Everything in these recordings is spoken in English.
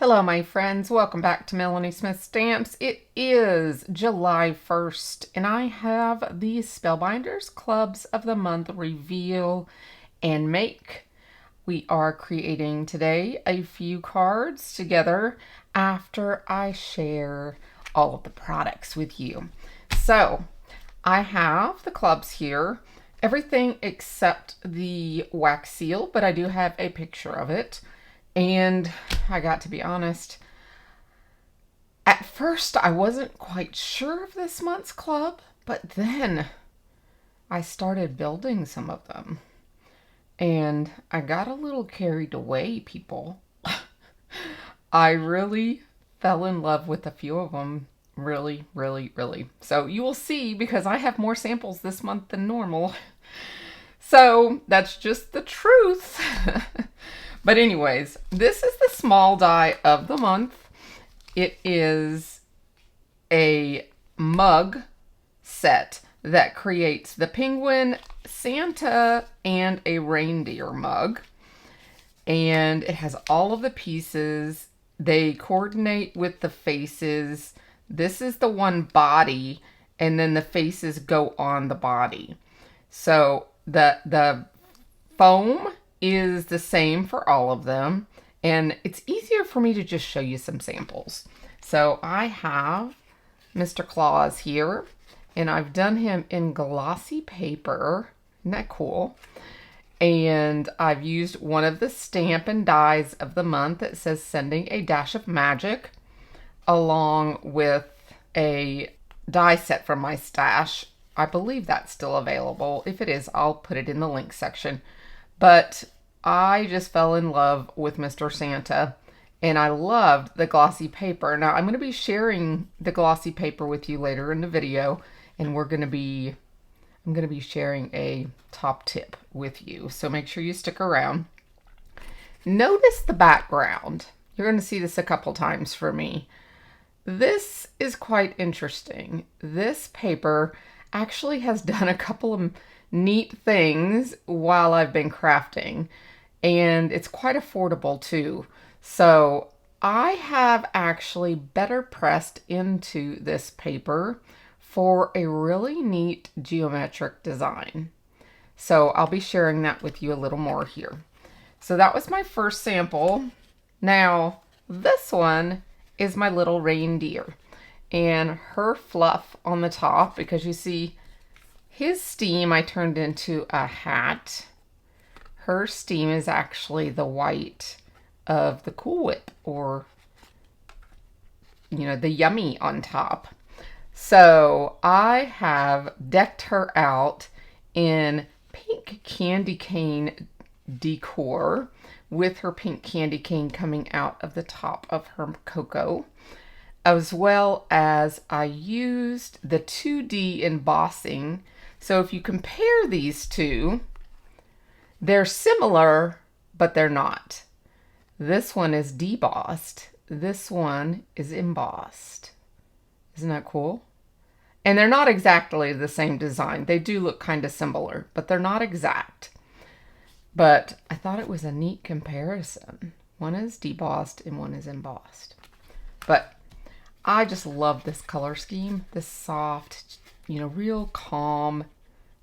Hello, my friends. Welcome back to Melanie Smith Stamps. It is July 1st, and I have the Spellbinders Clubs of the Month reveal and make. We are creating today a few cards together after I share all of the products with you. So, I have the clubs here. Everything except the wax seal, but I do have a picture of it. And I got to be honest, at first I wasn't quite sure of this month's club, but then I started building some of them. And I got a little carried away, people. I really fell in love with a few of them. Really. So you will see, because I have more samples this month than normal. So that's just the truth. But anyways, this is the small die of the month. It is a mug set that creates the penguin, Santa, and a reindeer mug. And it has all of the pieces. They coordinate with the faces. This is the one body, and then the faces go on the body. So the foam is the same for all of them, and it's easier for me to just show you some samples. So I have Mr. Claus here, and I've done him in glossy paper. Isn't that cool? And I've used one of the stamp and dies of the month that says Sending a Dash of Magic, along with a die set from my stash. I believe that's still available. If it is, I'll put it in the link section. But I just fell in love with Mr. Santa, and I loved the glossy paper. Now, I'm going to be sharing the glossy paper with you later in the video, and I'm going to be sharing a top tip with you. So make sure you stick around. Notice the background. You're going to see this a couple times for me. This is quite interesting. This paper actually has done a couple of neat things while I've been crafting, and it's quite affordable too. So I have actually better pressed into this paper for a really neat geometric design. So I'll be sharing that with you a little more here. So that was my first sample. Now this one is my little reindeer, and her fluff on the top, because you see his steam I turned into a hat. Her steam is actually the white of the Cool Whip, or, you know, the Yummy on top. So I have decked her out in pink candy cane decor, with her pink candy cane coming out of the top of her cocoa, as well as I used the 2D embossing. So if you compare these two, they're similar, but they're not. This one is debossed. This one is embossed. Isn't that cool? And they're not exactly the same design. They do look kind of similar, but they're not exact. But I thought it was a neat comparison. One is debossed and one is embossed. But I just love this color scheme. This soft, you know, real calm,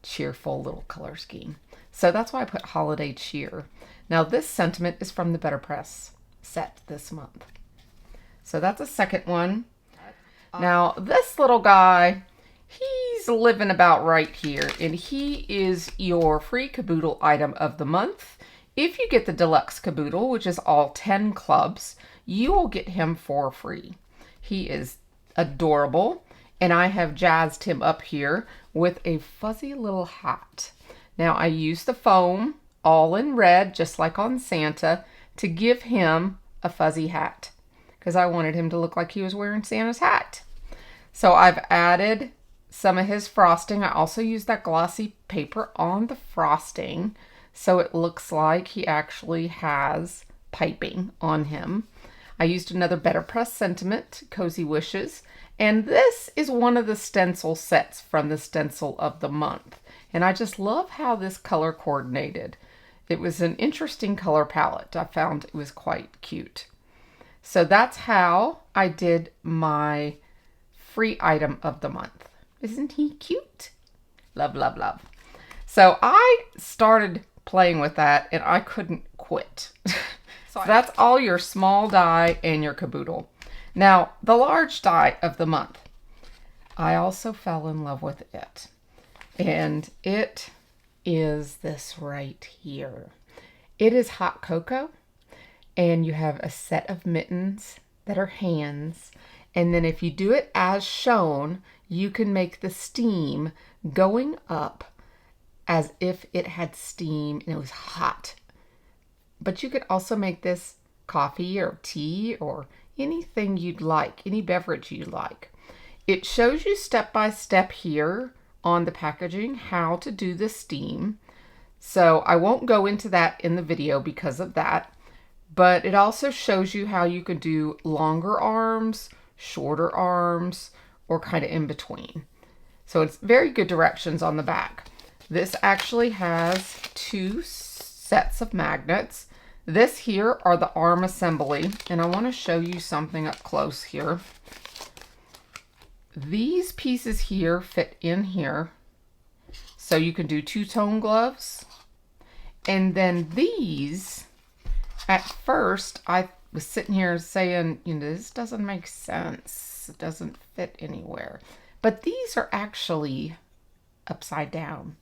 cheerful little color scheme. So that's why I put Holiday Cheer. Now this sentiment is from the Better Press set this month. So that's a second one. Now this little guy, he's living about right here, and he is your free caboodle item of the month. If you get the deluxe caboodle, which is all 10 clubs, you will get him for free. He is adorable, and I have jazzed him up here with a fuzzy little hat. Now I used the foam all in red, just like on Santa, to give him a fuzzy hat, because I wanted him to look like he was wearing Santa's hat. So I've added some of his frosting. I also used that glossy paper on the frosting, so it looks like he actually has piping on him. I used another Better Press sentiment, Cozy Wishes, and this is one of the stencil sets from the stencil of the month. And I just love how this color coordinated. It was an interesting color palette. I found it was quite cute. So that's how I did my free item of the month. Isn't he cute? Love, love, love. So I started playing with that and I couldn't quit. So that's all your small die and your caboodle. Now, the large die of the month, I also fell in love with it. And it is this right here. It is hot cocoa, and you have a set of mittens that are hands. And then if you do it as shown, you can make the steam going up as if it had steam and it was hot. But you could also make this coffee or tea or anything you'd like, any beverage you like. It shows you step by step here on the packaging how to do the steam. So I won't go into that in the video because of that. But it also shows you how you can do longer arms, shorter arms, or kind of in between. So it's very good directions on the back. This actually has 2 sets of magnets. This here are the arm assembly, and I want to show you something up close here. These pieces here fit in here, so you can do 2-tone gloves. And then these, at first, I was sitting here saying, you know, this doesn't make sense. It doesn't fit anywhere. But these are actually upside down.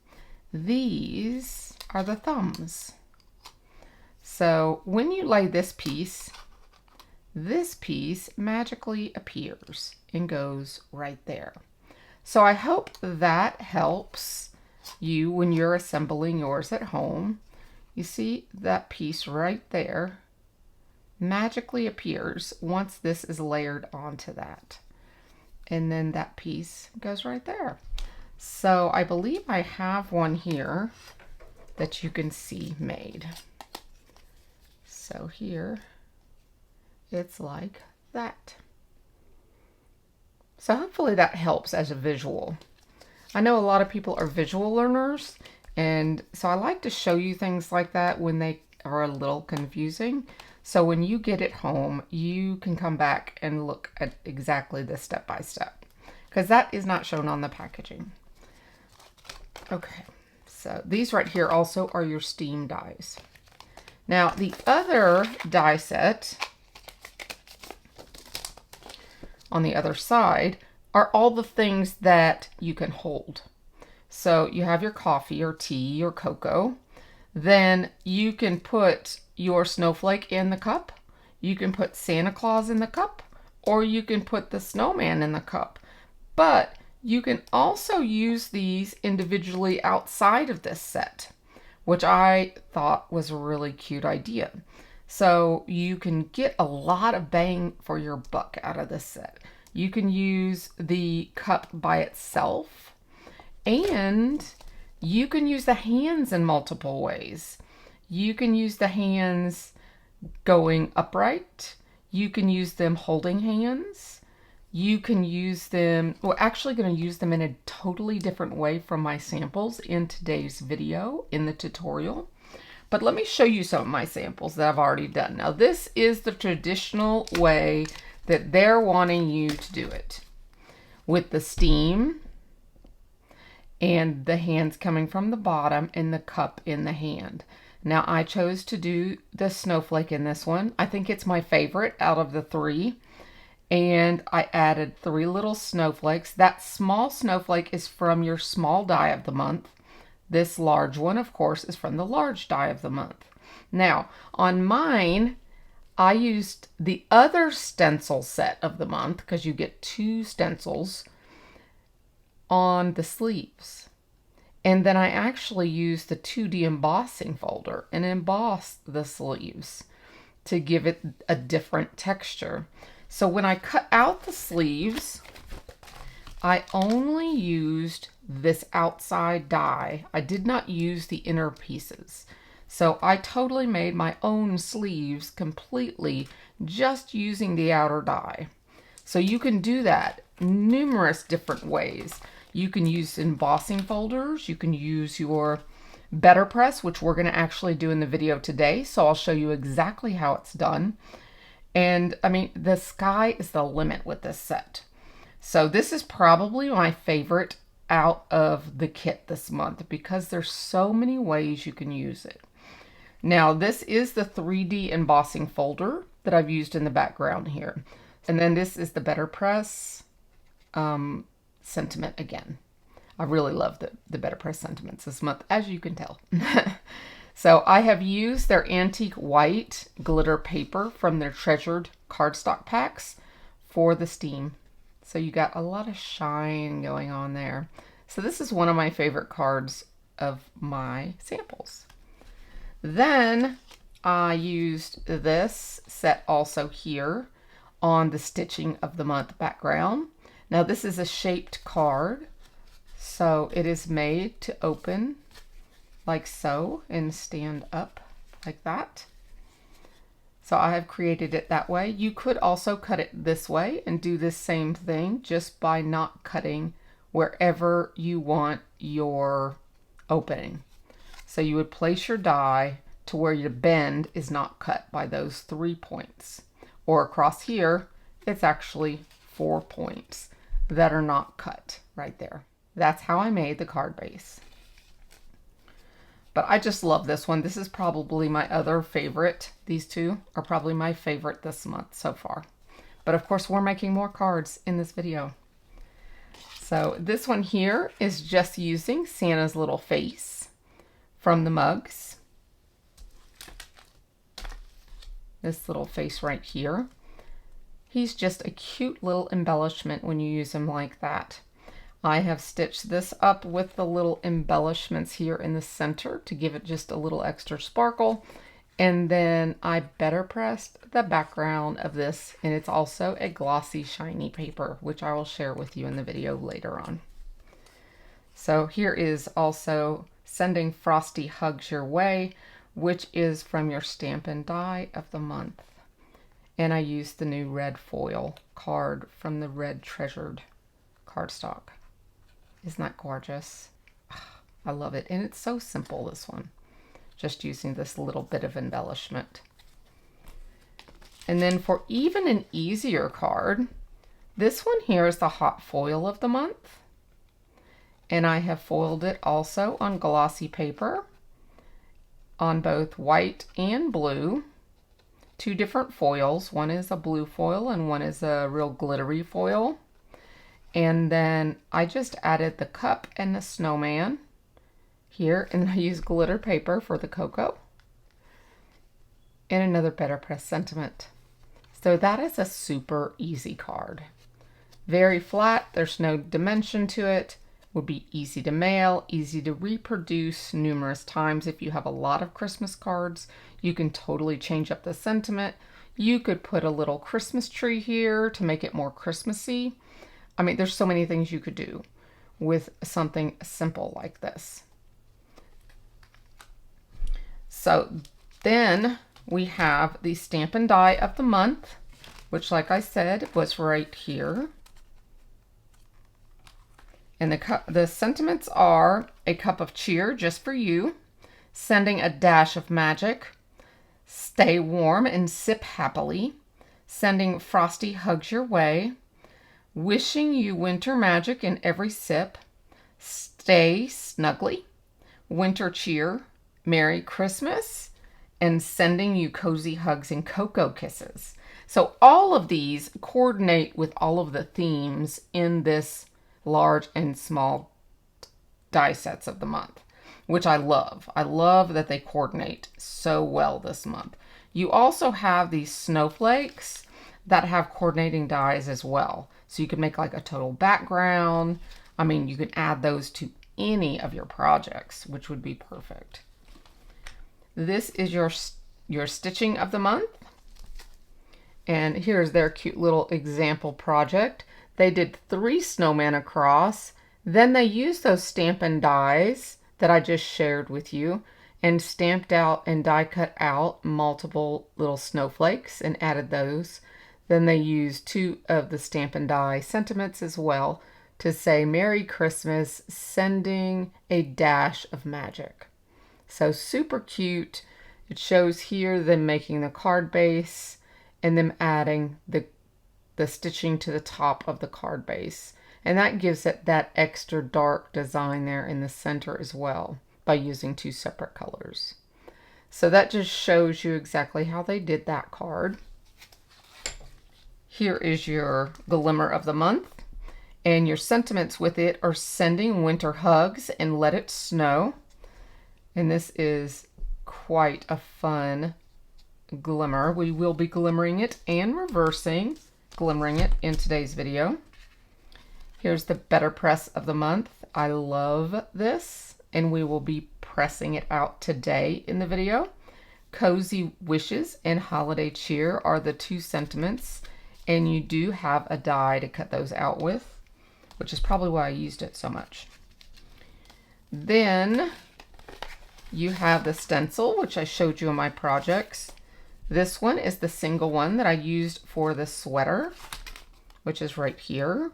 These are the thumbs. So when you lay this piece magically appears and goes right there. So I hope that helps you when you're assembling yours at home. You see that piece right there magically appears once this is layered onto that. And then that piece goes right there. So I believe I have one here that you can see made. So here, it's like that. So hopefully that helps as a visual. I know a lot of people are visual learners, and so I like to show you things like that when they are a little confusing. So when you get it home, you can come back and look at exactly the step by step, because that is not shown on the packaging. Okay, so these right here also are your steam dies. Now the other die set on the other side are all the things that you can hold. So you have your coffee or tea or cocoa. Then you can put your snowflake in the cup. You can put Santa Claus in the cup, or you can put the snowman in the cup. But you can also use these individually outside of this set, which I thought was a really cute idea. So you can get a lot of bang for your buck out of this set. You can use the cup by itself, and you can use the hands in multiple ways. You can use the hands going upright. You can use them holding hands. You can use them, we're actually going to use them in a totally different way from my samples in today's video, in the tutorial. But let me show you some of my samples that I've already done. Now this is the traditional way that they're wanting you to do it, with the steam and the hands coming from the bottom and the cup in the hand. Now I chose to do the snowflake in this one. I think it's my favorite out of the 3. And I added 3 little snowflakes. That small snowflake is from your small die of the month. This large one, of course, is from the large die of the month. Now, on mine, I used the other stencil set of the month, because you get 2 stencils on the sleeves. And then I actually used the 2D embossing folder and embossed the sleeves to give it a different texture. So when I cut out the sleeves, I only used this outside die. I did not use the inner pieces. So I totally made my own sleeves completely just using the outer die. So you can do that numerous different ways. You can use embossing folders. You can use your Better Press, which we're going to actually do in the video today. So I'll show you exactly how it's done. And I mean, the sky is the limit with this set. So this is probably my favorite out of the kit this month because there's so many ways you can use it. Now this is the 3D embossing folder that I've used in the background here. And then this is the Better Press sentiment again. I really love the Better Press sentiments this month, as you can tell. So I have used their antique white glitter paper from their treasured cardstock packs for the steam. So you got a lot of shine going on there. So this is one of my favorite cards of my samples. Then I used this set also here on the Stitching of the Month background. Now this is a shaped card. So it is made to open like so and stand up like that. So I have created it that way. You could also cut it this way and do this same thing just by not cutting wherever you want your opening. So you would place your die to where your bend is not cut by those 3 points. Or across here, it's actually 4 points that are not cut right there. That's how I made the card base. But I just love this one. This is probably my other favorite. These two are probably my favorite this month so far. But of course, we're making more cards in this video. So this one here is just using Santa's little face from the mugs. This little face right here. He's just a cute little embellishment when you use him like that. I have stitched this up with the little embellishments here in the center to give it just a little extra sparkle. And then I better pressed the background of this, and it's also a glossy, shiny paper, which I will share with you in the video later on. So here is also Sending Frosty Hugs Your Way, which is from your Stampin' Die of the month. And I used the new red foil card from the red treasured cardstock. Isn't that gorgeous? I love it. And it's so simple, this one. Just using this little bit of embellishment. And then for even an easier card, this one here is the hot foil of the month. And I have foiled it also on glossy paper on both white and blue. 2 different foils. One is a blue foil and one is a real glittery foil. And then I just added the cup and the snowman here, and I used glitter paper for the cocoa. And another Better Press sentiment. So that is a super easy card. Very flat, there's no dimension to it. Would be easy to mail, easy to reproduce numerous times. If you have a lot of Christmas cards, you can totally change up the sentiment. You could put a little Christmas tree here to make it more Christmassy. I mean, there's so many things you could do with something simple like this. So then we have the Stampin' Die of the month, which, like I said, was right here. And the sentiments are a cup of cheer just for you, sending a dash of magic, stay warm and sip happily, sending frosty hugs your way, wishing you winter magic in every sip, stay snugly, winter cheer, Merry Christmas, and sending you cozy hugs and cocoa kisses. So all of these coordinate with all of the themes in this large and small die sets of the month, which I love. I love that they coordinate so well this month. You also have these snowflakes that have coordinating dies as well. So you can make like a total background. I mean, you can add those to any of your projects, which would be perfect. This is your stitching of the month. And here's their cute little example project. They did 3 snowmen across. Then they used those Stampin' Dies that I just shared with you and stamped out and die cut out multiple little snowflakes and added those. Then they used 2 of the Stampin' Die sentiments as well to say Merry Christmas, sending a dash of magic. So super cute. It shows here them making the card base and then adding the stitching to the top of the card base. And that gives it that extra dark design there in the center as well by using 2 separate colors. So that just shows you exactly how they did that card. Here is your Glimmer of the Month. And your sentiments with it are sending winter hugs and let it snow. And this is quite a fun glimmer. We will be glimmering it and reversing glimmering it in today's video. Here's the Better Press of the Month. I love this, and we will be pressing it out today in the video. Cozy Wishes and Holiday Cheer are the 2 sentiments, and you do have a die to cut those out with, which is probably why I used it so much. Then you have the stencil, which I showed you in my projects. This one is the single one that I used for the sweater, which is right here.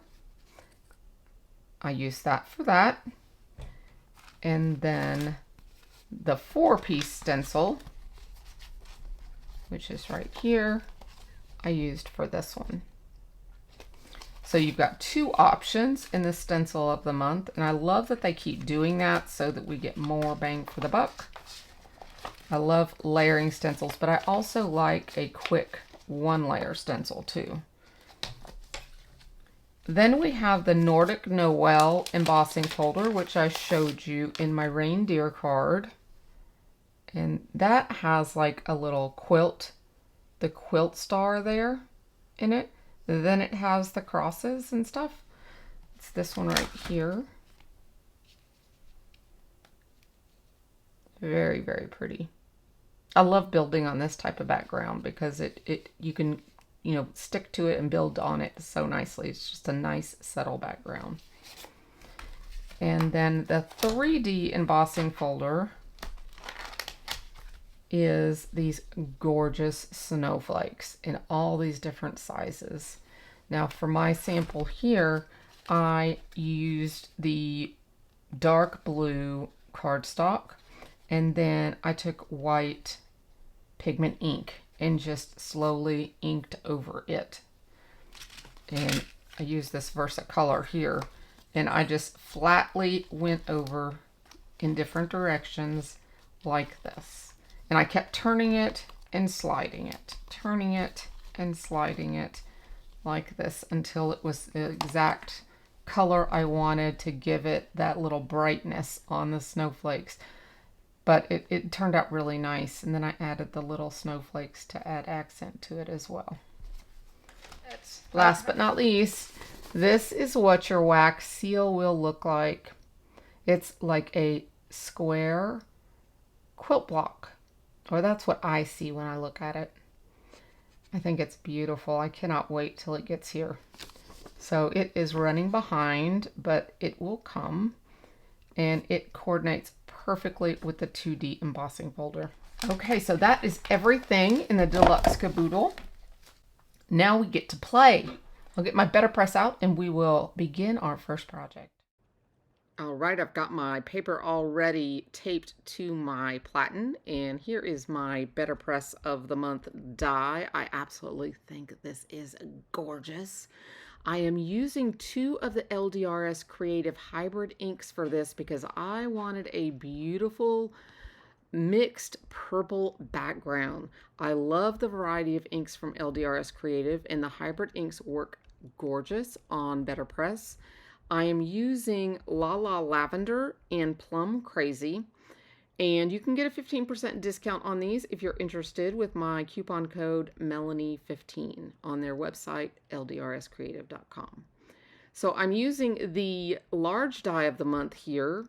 I used that for that. And then the 4-piece stencil, which is right here, I used for this one. So you've got 2 options in the stencil of the month, and I love that they keep doing that so that we get more bang for the buck. I love layering stencils, but I also like a quick 1-layer stencil too. Then we have the Nordic Noel embossing folder, which I showed you in my reindeer card. And that has like a little quilt, the quilt star there in it. Then it has the crosses and stuff. It's this one right here. Very, very pretty. I love building on this type of background because you can, you know, stick to it and build on it so nicely. It's just a nice subtle background. And then the 3D embossing folder is these gorgeous snowflakes in all these different sizes. Now for my sample here, I used the dark blue cardstock, and then I took white pigment ink and just slowly inked over it. And I used this Versacolor here, and I just flatly went over in different directions like this. And I kept turning it and sliding it, turning it and sliding it like this until it was the exact color I wanted to give it that little brightness on the snowflakes. But it turned out really nice, and then I added the little snowflakes to add accent to it as well. Last but not least, this is what your wax seal will look like. It's like a square quilt block, or that's what I see when I look at it. I think it's beautiful. I cannot wait till it gets here. So it is running behind, but it will come, and it coordinates perfectly with the 2D embossing folder. Okay, so that is everything in the deluxe caboodle. Now we get to play. I'll get my Better Press out and we will begin our first project. All right, I've got my paper already taped to my platen, and here is my Better Press of the Month die. I absolutely think this is gorgeous. I am using 2 of the LDRS Creative Hybrid inks for this because I wanted a beautiful mixed purple background. I love the variety of inks from LDRS Creative, and the hybrid inks work gorgeous on Better Press. I am using La La Lavender and Plum Crazy, and you can get a 15% discount on these if you're interested with my coupon code Melanie15 on their website, ldrscreative.com. So I'm using the large die of the month here,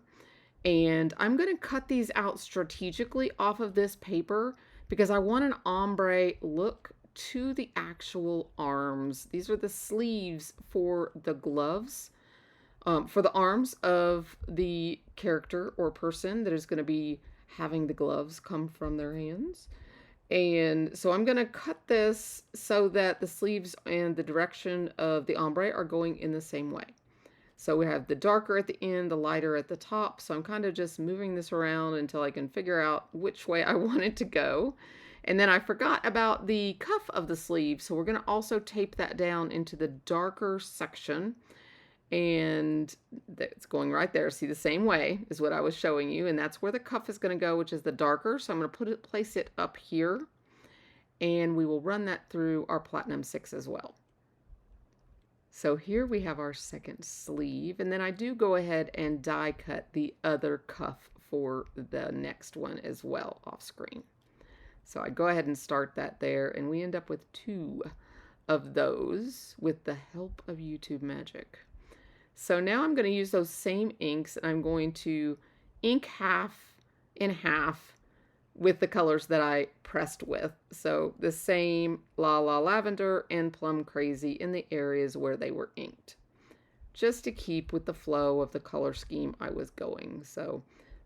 and I'm going to cut these out strategically off of this paper because I want an ombre look to the actual arms. These are the sleeves for the gloves. For the arms of the character or person that is going to be having the gloves come from their hands. And so I'm going to cut this so that the sleeves and the direction of the ombre are going in the same way. So we have the darker at the end, the lighter at the top. So I'm kind of just moving this around until I can figure out which way I want it to go. And then I forgot about the cuff of the sleeve, so we're going to also tape that down into the darker section. And it's going right there. See, the same way is what I was showing you, and that's where the cuff is going to go, which is the darker. So I'm going to place it up here, and we will run that through our Platinum 6 as well. So here we have our second sleeve, and then I do go ahead and die cut the other cuff for the next one as well off screen. So I go ahead and start that there, and we end up with 2 of those with the help of YouTube magic. So now I'm going to use those same inks, and I'm going to ink half in half with the colors that I pressed with. So the same La La Lavender and Plum Crazy in the areas where they were inked, just to keep with the flow of the color scheme I was going. So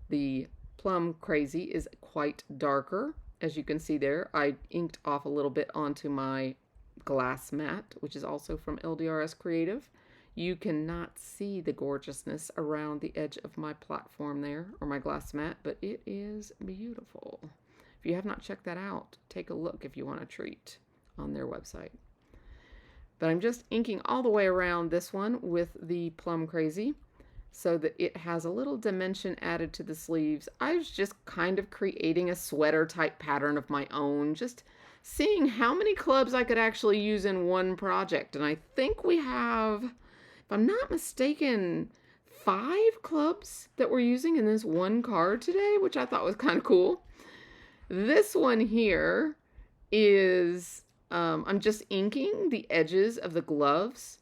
the Plum Crazy is quite darker. As you can see there, I inked off a little bit onto my glass mat, which is also from LDRS Creative. You cannot see the gorgeousness around the edge of my platform there, or my glass mat, but it is beautiful. If you have not checked that out, take a look if you want a treat on their website. But I'm just inking all the way around this one with the Plum Crazy so that it has a little dimension added to the sleeves. I was just kind of creating a sweater type pattern of my own, just seeing how many clubs I could actually use in one project. And I think we have, if I'm not mistaken, 5 clubs that we're using in this one card today, which I thought was kind of cool. This one here is, I'm just inking the edges of the gloves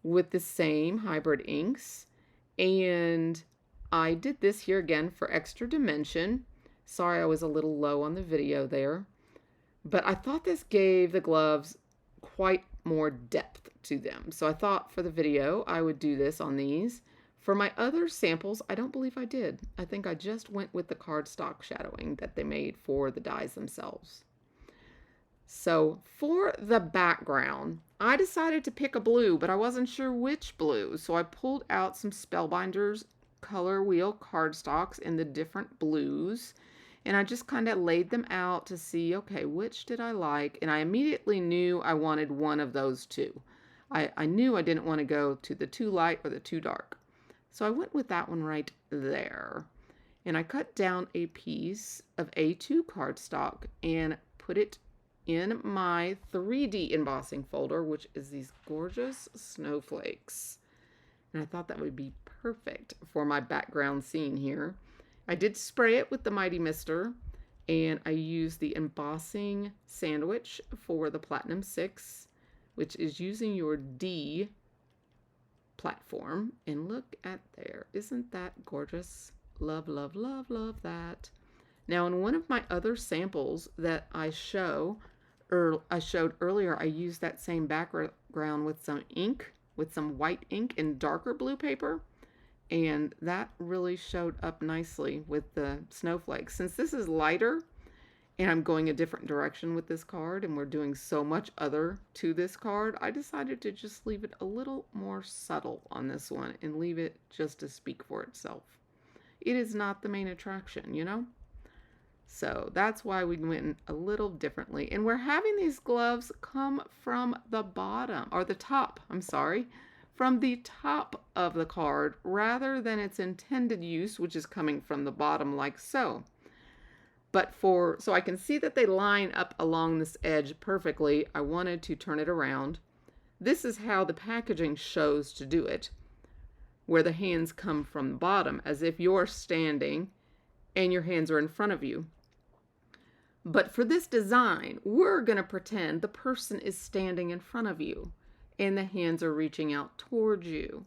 with the same hybrid inks. And I did this here again for extra dimension. Sorry, I was a little low on the video there. But I thought this gave the gloves quite more depth to them. So I thought for the video I would do this on these. For my other samples, I don't believe I did. I think I just went with the cardstock shadowing that they made for the dies themselves. So for the background, I decided to pick a blue, but I wasn't sure which blue. So I pulled out some Spellbinders color wheel cardstocks in the different blues. And I just kind of laid them out to see, okay, which did I like? And I immediately knew I wanted one of those 2. I knew I didn't want to go to the too light or the too dark. So I went with that one right there. And I cut down a piece of A2 cardstock and put it in my 3D embossing folder, which is these gorgeous snowflakes. And I thought that would be perfect for my background scene here. I did spray it with the Mighty Mister, and I used the embossing sandwich for the Platinum 6, which is using your D platform. And look at there. Isn't that gorgeous? Love, love, love, love that. Now, in one of my other samples that I showed earlier, I used that same background with some ink, with some white ink and darker blue paper. And that really showed up nicely with the snowflakes. Since this is lighter and I'm going a different direction with this card and we're doing so much other to this card, I decided to just leave it a little more subtle on this one and leave it just to speak for itself. It is not the main attraction, you know? So that's why we went a little differently. And we're having these gloves come from the bottom, or the top, I'm sorry, from the top of the card rather than its intended use, which is coming from the bottom like so. But so I can see that they line up along this edge perfectly. I wanted to turn it around. This is how the packaging shows to do it, where the hands come from the bottom, as if you're standing and your hands are in front of you. But for this design, we're going to pretend the person is standing in front of you and the hands are reaching out towards you.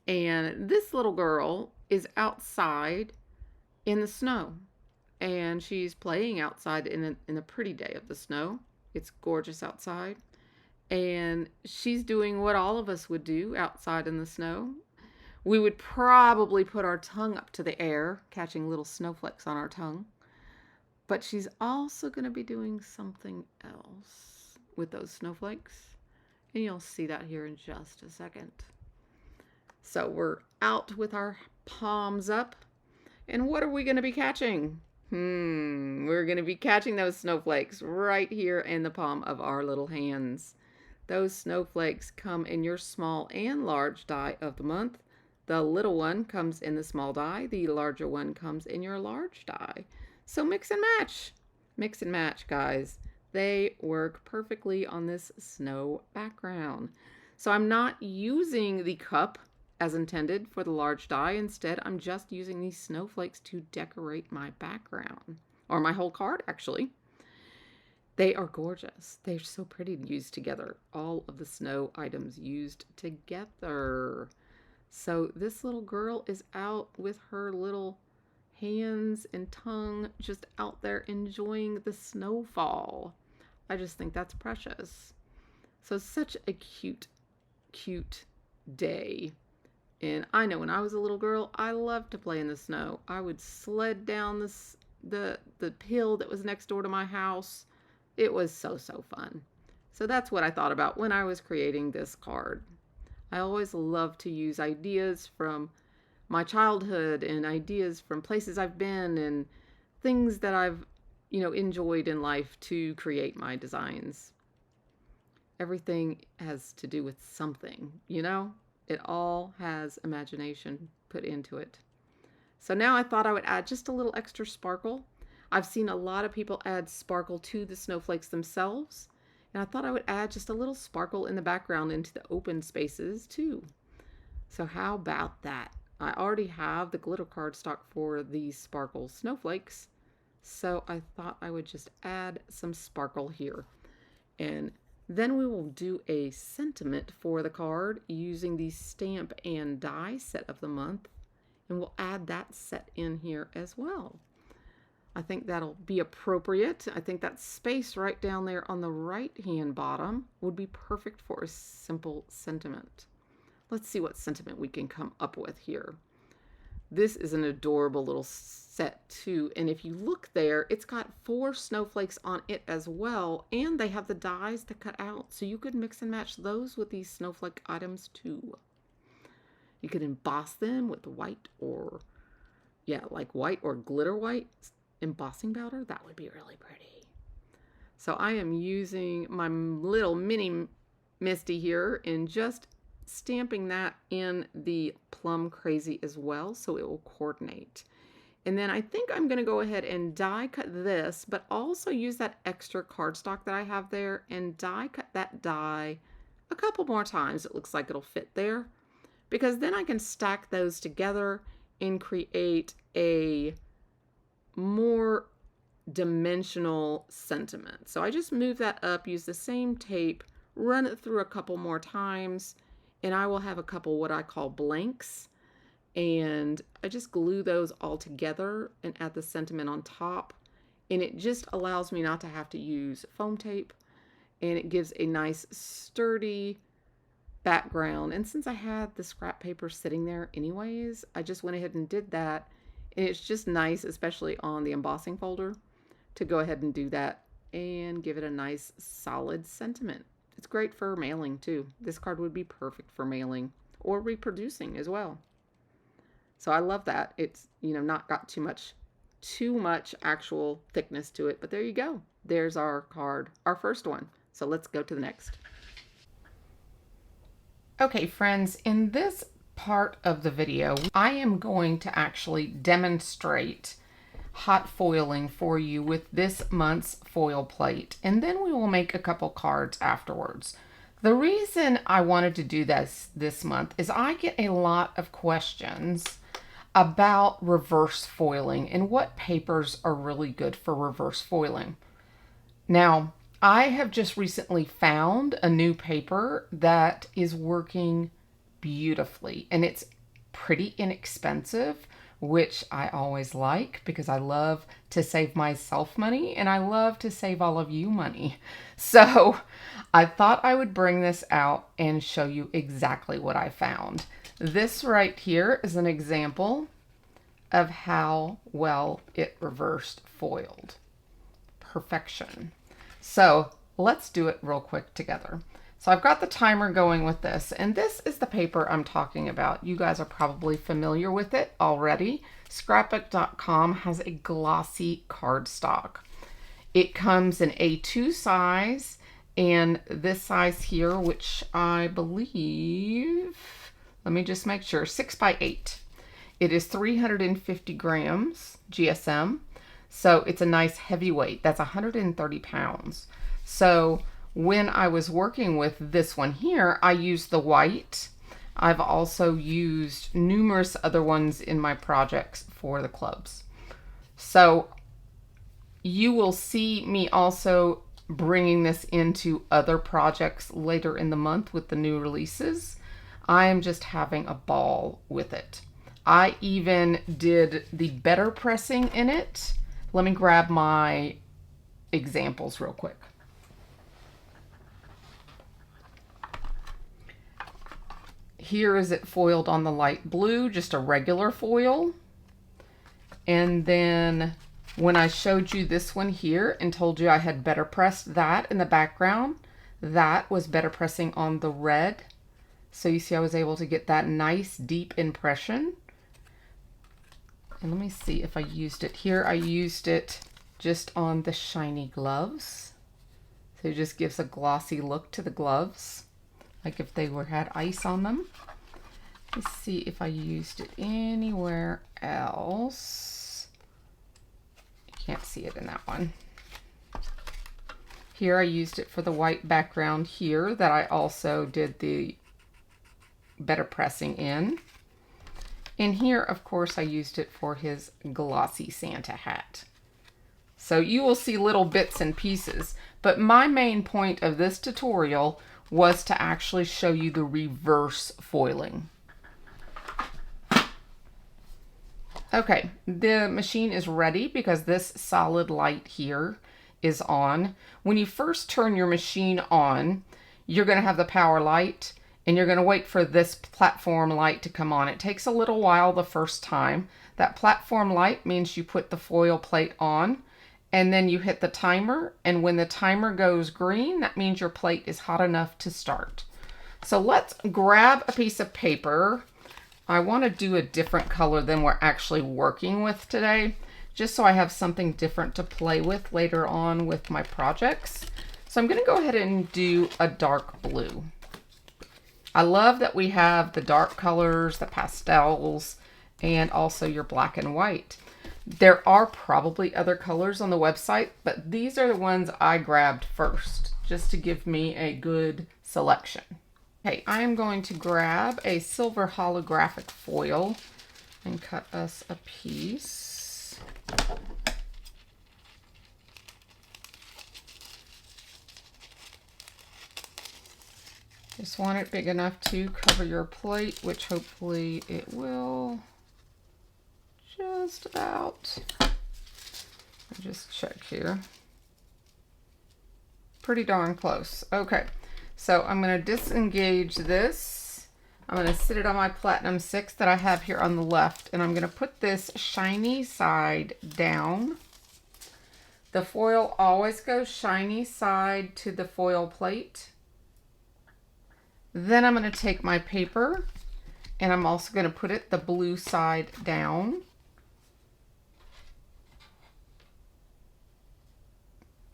And this little girl is outside in the snow, and she's playing outside in a pretty day of the snow. It's gorgeous outside, and she's doing what all of us would do outside in the snow. We would probably put our tongue up to the air, catching little snowflakes on our tongue. But she's also going to be doing something else with those snowflakes. And you'll see that here in just a second. So we're out with our palms up. And what are we going to be catching? We're going to be catching those snowflakes right here in the palm of our little hands. Those snowflakes come in your small and large die of the month. The little one comes in the small die. The larger one comes in your large die. So mix and match. Mix and match, guys. They work perfectly on this snow background. So I'm not using the cup as intended for the large die. Instead, I'm just using these snowflakes to decorate my background, or my whole card actually. They are gorgeous. They're so pretty to use together. All of the snow items used together. So this little girl is out with her little hands and tongue just out there enjoying the snowfall. I just think that's precious. So such a cute, cute day. And I know when I was a little girl, I loved to play in the snow. I would sled down the hill that was next door to my house. It was so fun. So that's what I thought about when I was creating this card. I always love to use ideas from my childhood and ideas from places I've been and things that I've, enjoyed in life to create my designs. Everything has to do with something, It all has imagination put into it. So now I thought I would add just a little extra sparkle. I've seen a lot of people add sparkle to the snowflakes themselves, and I thought I would add just a little sparkle in the background into the open spaces too. So how about that? I already have the glitter cardstock for these sparkle snowflakes, so I thought I would just add some sparkle here. And then we will do a sentiment for the card using the stamp and die set of the month, and we'll add that set in here as well. I think that'll be appropriate. I think that space right down there on the right hand bottom would be perfect for a simple sentiment. Let's see what sentiment we can come up with here. This is an adorable little set too, and if you look there, it's got 4 snowflakes on it as well, and they have the dies to cut out, so you could mix and match those with these snowflake items too. You could emboss them with white or, like white or glitter white embossing powder. That would be really pretty. So I am using my little mini Misty here and just stamping that in the Plum Crazy as well, so it will coordinate. And then I think I'm going to go ahead and die cut this, but also use that extra cardstock that I have there and die cut that die a couple more times. It looks like it'll fit there, because then I can stack those together and create a more dimensional sentiment. So I just move that up, use the same tape, run it through a couple more times, and I will have a couple what I call blanks, and I just glue those all together and add the sentiment on top, and it just allows me not to have to use foam tape, and it gives a nice sturdy background. And since I had the scrap paper sitting there anyways, I just went ahead and did that, and it's just nice, especially on the embossing folder, to go ahead and do that and give it a nice solid sentiment. It's great for mailing too. This card would be perfect for mailing or reproducing as well. So I love that. It's, not got too much actual thickness to it, but there you go. There's our card, our first one. So let's go to the next. Okay, friends, in this part of the video, I am going to actually demonstrate hot foiling for you with this month's foil plate, and then we will make a couple cards afterwards. The reason I wanted to do this month is I get a lot of questions about reverse foiling and what papers are really good for reverse foiling. Now, I have just recently found a new paper that is working beautifully, and it's pretty inexpensive, which I always like because I love to save myself money and I love to save all of you money. So I thought I would bring this out and show you exactly what I found. This right here is an example of how well it reversed foiled. Perfection. So let's do it real quick together. So I've got the timer going with this, and this is the paper I'm talking about. You guys are probably familiar with it already. Scrapbook.com has a glossy cardstock. It comes in A2 size and this size here, which I believe, let me just make sure, 6x8. It is 350 grams GSM, so it's a nice heavyweight. That's 130 pounds. So when I was working with this one here, I used the white. I've also used numerous other ones in my projects for the clubs. So you will see me also bringing this into other projects later in the month with the new releases. I am just having a ball with it. I even did the better pressing in it. Let me grab my examples real quick. Here is it foiled on the light blue, just a regular foil. And then when I showed you this one here and told you I had better pressed that in the background, that was better pressing on the red. So you see I was able to get that nice deep impression. And let me see if I used it here. I used it just on the shiny gloves. So it just gives a glossy look to the gloves, like if they had ice on them. Let's see if I used it anywhere else. You can't see it in that one. Here I used it for the white background here that I also did the better pressing in. And here, of course, I used it for his glossy Santa hat. So you will see little bits and pieces, but my main point of this tutorial was to actually show you the reverse foiling. Okay, the machine is ready because this solid light here is on. When you first turn your machine on, you're going to have the power light, and you're going to wait for this platform light to come on. It takes a little while the first time. That platform light means you put the foil plate on, and then you hit the timer, and when the timer goes green, that means your plate is hot enough to start. So let's grab a piece of paper. I want to do a different color than we're actually working with today, just so I have something different to play with later on with my projects. So I'm going to go ahead and do a dark blue. I love that we have the dark colors, the pastels, and also your black and white. There are probably other colors on the website, but these are the ones I grabbed first, just to give me a good selection. Okay, I am going to grab a silver holographic foil and cut us a piece. Just want it big enough to cover your plate, which hopefully it will. Just about. I'll just check here. Pretty darn close. Okay, so I'm going to disengage this. I'm going to sit it on my Platinum 6 that I have here on the left, and I'm going to put this shiny side down. The foil always goes shiny side to the foil plate. Then I'm going to take my paper, and I'm also going to put it the blue side down.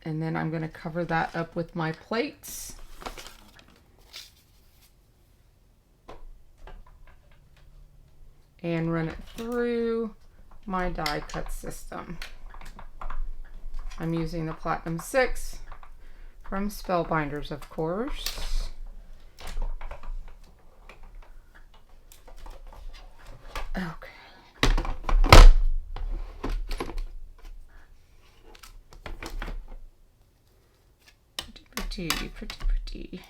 And then I'm going to cover that up with my plates. And run it through my die cut system. I'm using the Platinum 6 from Spellbinders, of course. Okay. Pretty.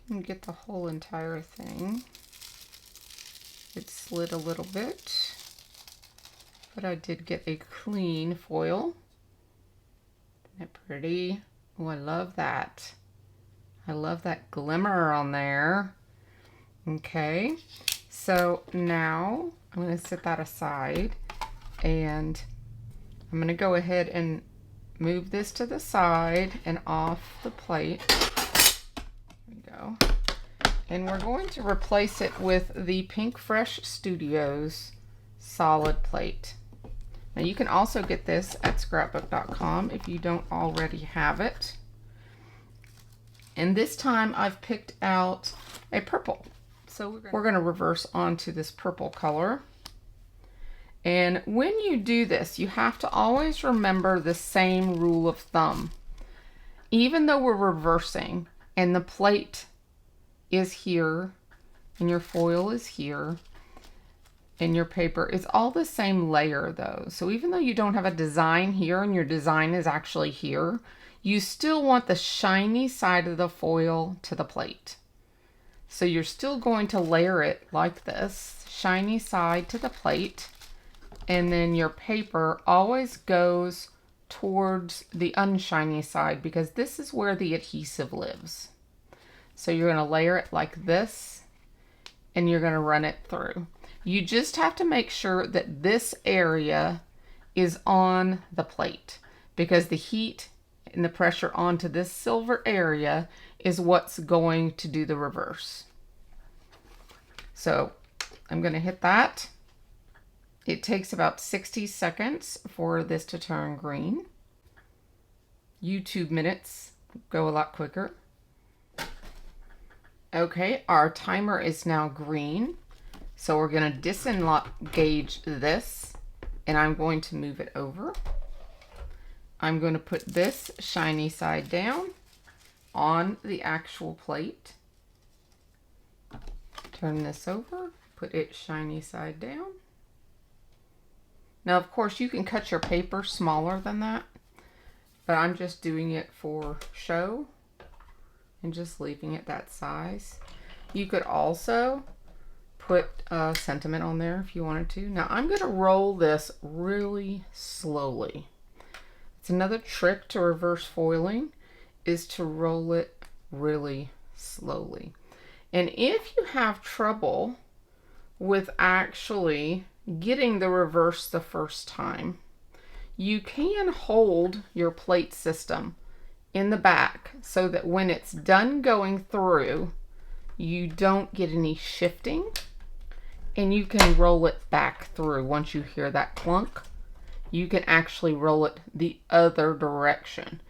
Didn't get the whole entire thing. It slid a little bit, but I did get a clean foil. Isn't it pretty? Oh, I love that. I love that glimmer on there. Okay, so now I'm going to set that aside, and I'm going to go ahead and move this to the side and off the plate. go. And we're going to replace it with the Pink Fresh Studios solid plate. Now you can also get this at scrapbook.com if you don't already have it. And this time I've picked out a purple. So we're going to reverse onto this purple color. And when you do this, you have to always remember the same rule of thumb. Even though we're reversing and the plate is here and your foil is here and your paper, it's all the same layer though. So even though you don't have a design here and your design is actually here, you still want the shiny side of the foil to the plate. So you're still going to layer it like this, shiny side to the plate, and then your paper always goes towards the unshiny side because this is where the adhesive lives. So you're going to layer it like this and you're going to run it through. You just have to make sure that this area is on the plate because the heat and the pressure onto this silver area is what's going to do the reverse. So I'm going to hit that. It takes about 60 seconds for this to turn green. YouTube minutes go a lot quicker. Okay, our timer is now green. So we're going to disengage this and I'm going to move it over. I'm going to put this shiny side down on the actual plate. Turn this over, put its shiny side down. Now, of course, you can cut your paper smaller than that, but I'm just doing it for show and just leaving it that size. You could also put sentiment on there if you wanted to. Now, I'm going to roll this really slowly. It's another trick to reverse foiling is to roll it really slowly. And if you have trouble with actually getting the reverse the first time, you can hold your plate system in the back so that when it's done going through, you don't get any shifting and you can roll it back through. Once you hear that clunk, you can actually roll it the other direction.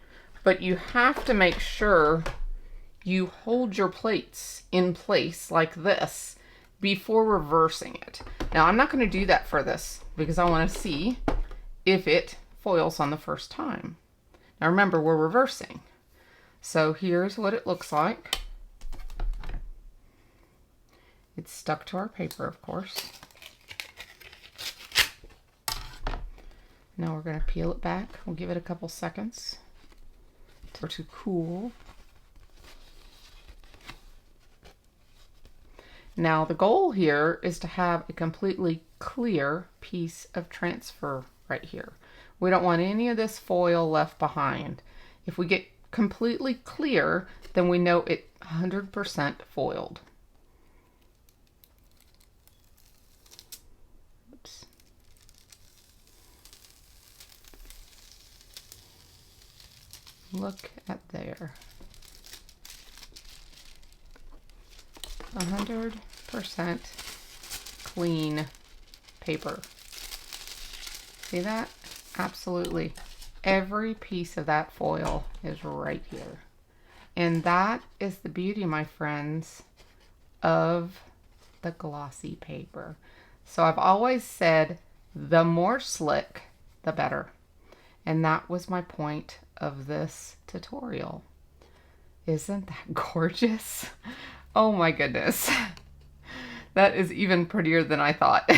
But you have to make sure you hold your plates in place like this before reversing it. Now I'm not going to do that for this because I want to see if it foils on the first time. Now remember, we're reversing. So here's what it looks like. It's stuck to our paper, of course. Now we're going to peel it back. We'll give it a couple seconds to cool. Now the goal here is to have a completely clear piece of transfer right here. We don't want any of this foil left behind. If we get completely clear, then we know it 100% foiled. Oops. Look at there. 100% clean paper. See that? Absolutely. Every piece of that foil is right here. And that is the beauty, my friends, of the glossy paper. So I've always said the more slick, the better. And that was my point of this tutorial. Isn't that gorgeous? Oh my goodness. That is even prettier than I thought.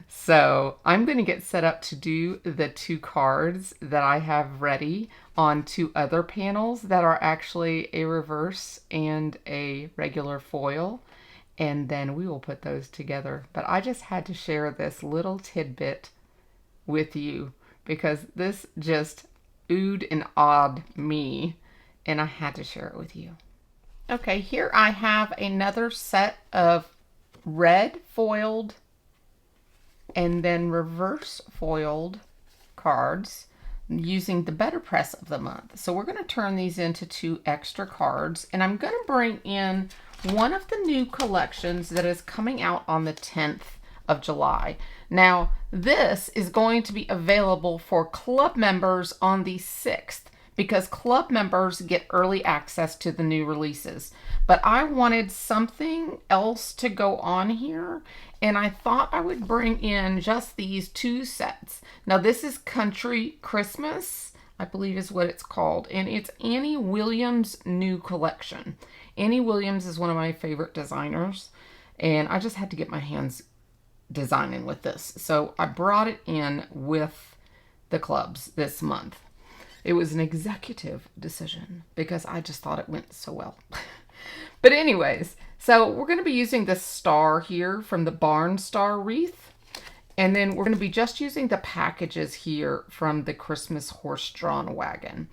So I'm going to get set up to do the two cards that I have ready on two other panels that are actually a reverse and a regular foil. And then we will put those together. But I just had to share this little tidbit with you because this just oohed and awed me. And I had to share it with you. Okay, here I have another set of red foiled and then reverse foiled cards using the better press of the month. So we're going to turn these into 2 extra cards, and I'm going to bring in one of the new collections that is coming out on the 10th of July. Now, this is going to be available for club members on the 6th because club members get early access to the new releases. But I wanted something else to go on here, and I thought I would bring in just these 2 sets. Now, this is Country Christmas, I believe is what it's called, and it's Annie Williams' new collection. Annie Williams is one of my favorite designers, and I just had to get my hands designing with this. So I brought it in with the clubs this month. It was an executive decision because I just thought it went so well. But anyways, so we're going to be using this star here from the Barn Star wreath. And then we're going to be just using the packages here from the Christmas horse-drawn wagon.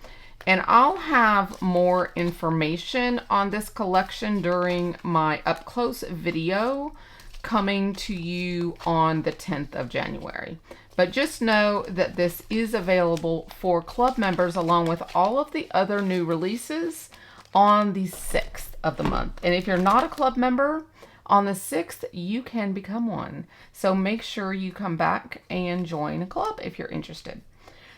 And I'll have more information on this collection during my up-close video coming to you on the 10th of January. But just know that this is available for club members along with all of the other new releases on the 6th of the month. And if you're not a club member, on the 6th, you can become one. So make sure you come back and join a club if you're interested.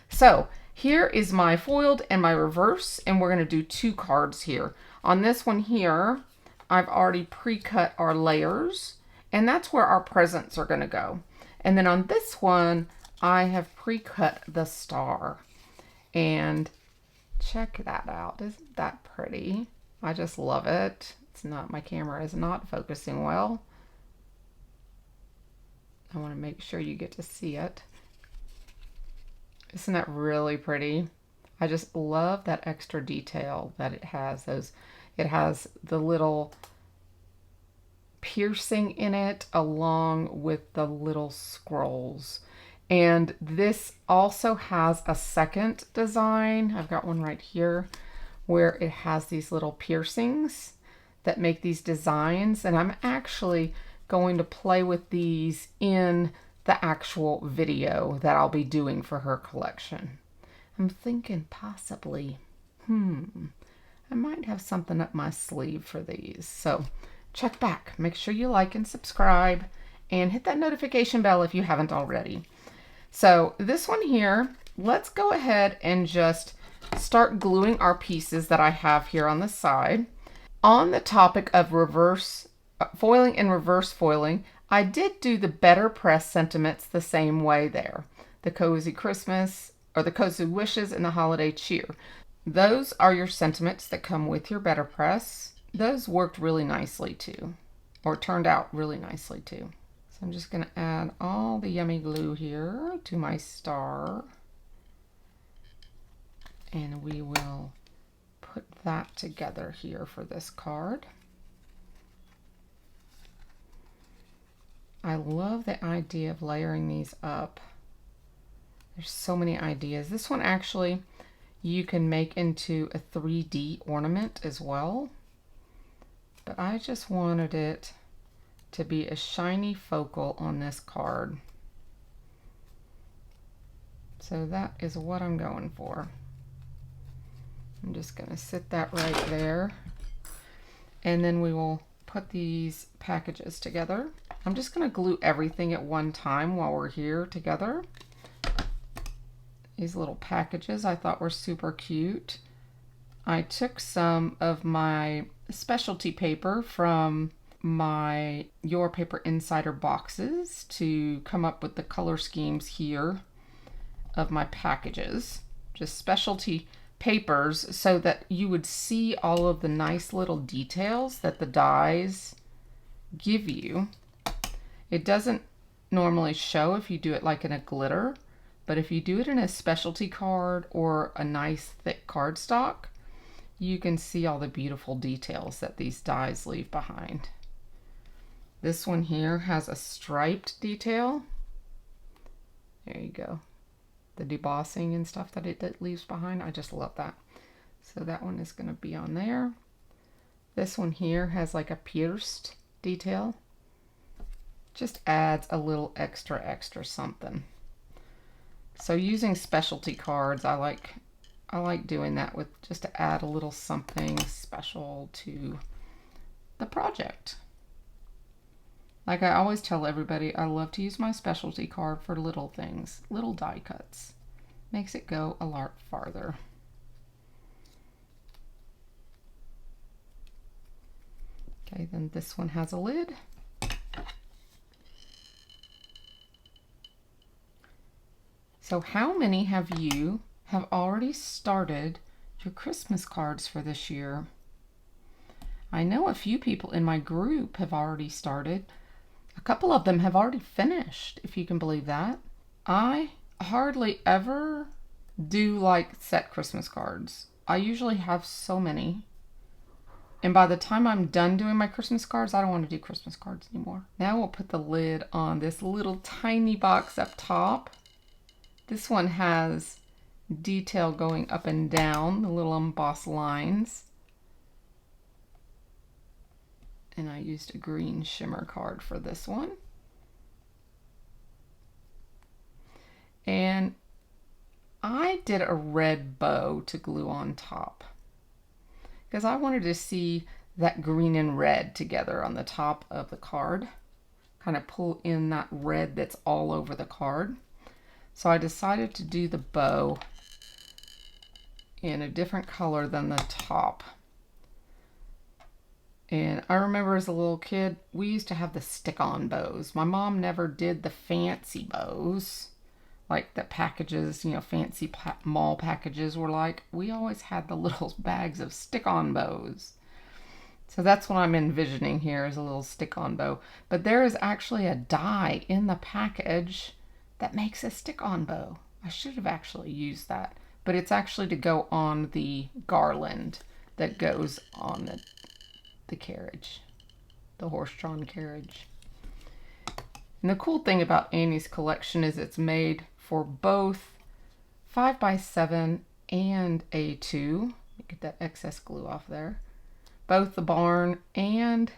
So here is my foiled and my reverse, and we're going to do 2 cards here. On this one here, I've already pre-cut our layers, and that's where our presents are going to go. And then on this one, I have pre-cut the star. And check that out. Isn't that pretty? I just love it. It's not, my camera is not focusing well. I want to make sure you get to see it. Isn't that really pretty? I just love that extra detail that it has. It has the little piercing in it along with the little scrolls. And this also has a second design. I've got one right here where it has these little piercings that make these designs. And I'm actually going to play with these in the actual video that I'll be doing for her collection. I'm thinking possibly, I might have something up my sleeve for these. So check back. Make sure you like and subscribe and hit that notification bell if you haven't already. So this one here, let's go ahead and just start gluing our pieces that I have here on the side. On the topic of reverse foiling and reverse foiling, I did do the better press sentiments the same way there. The cozy Christmas, or the cozy wishes, and the holiday cheer. Those are your sentiments that come with your better press. Those worked really nicely too, or turned out really nicely too. So I'm just going to add all the yummy glue here to my star. And we will put that together here for this card. I love the idea of layering these up. There's so many ideas. This one actually you can make into a 3D ornament as well. But I just wanted it to be a shiny focal on this card. So that is what I'm going for. I'm just going to sit that right there. And then we will put these packages together. I'm just going to glue everything at one time while we're here together. These little packages I thought were super cute. I took some of my specialty paper from my Your Paper Insider boxes to come up with the color schemes here of my packages. Just specialty papers so that you would see all of the nice little details that the dies give you. It doesn't normally show if you do it like in a glitter, but if you do it in a specialty card or a nice thick cardstock, you can see all the beautiful details that these dies leave behind. This one here has a striped detail. There you go. The debossing and stuff that it leaves behind. I just love that. So that one is going to be on there. This one here has like a pierced detail. Just adds a little extra something. So using specialty cards, I like doing that with just to add a little something special to the project. Like I always tell everybody, I love to use my specialty card for little things, little die cuts. Makes it go a lot farther. Okay, then this one has a lid. So how many have you have already started your Christmas cards for this year? I know a few people in my group have already started. A couple of them have already finished, if you can believe that. I hardly ever do like set Christmas cards. I usually have so many. And by the time I'm done doing my Christmas cards, I don't want to do Christmas cards anymore. Now we'll put the lid on this little tiny box up top. This one has detail going up and down, the little embossed lines. And I used a green shimmer card for this one. And I did a red bow to glue on top because I wanted to see that green and red together on the top of the card. Kind of pull in that red that's all over the card. So I decided to do the bow in a different color than the top. And I remember as a little kid, we used to have the stick-on bows. My mom never did the fancy bows, like the packages, you know, fancy mall packages were like. We always had the little bags of stick-on bows. So that's what I'm envisioning here is a little stick-on bow. But there is actually a die in the package that makes a stick-on bow. I should have actually used that. But it's actually to go on the garland that goes on the carriage, the horse-drawn carriage. And the cool thing about Annie's collection is it's made for both 5x7 and A2. Get that excess glue off there. Both the barn and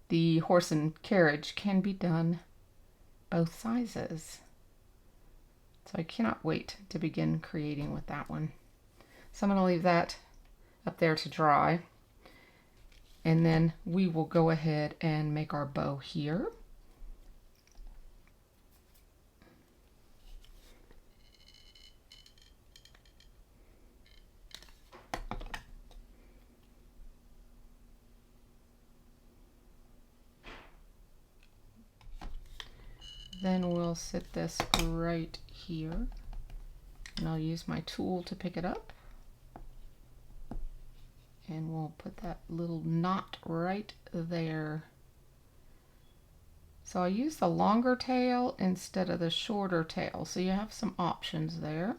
the horse and carriage can be done both sizes. So I cannot wait to begin creating with that one. So I'm going to leave that up there to dry. And then we will go ahead and make our bow here. Then we'll sit this right here, and I'll use my tool to pick it up. And we'll put that little knot right there. So I use the longer tail instead of the shorter tail, so you have some options there.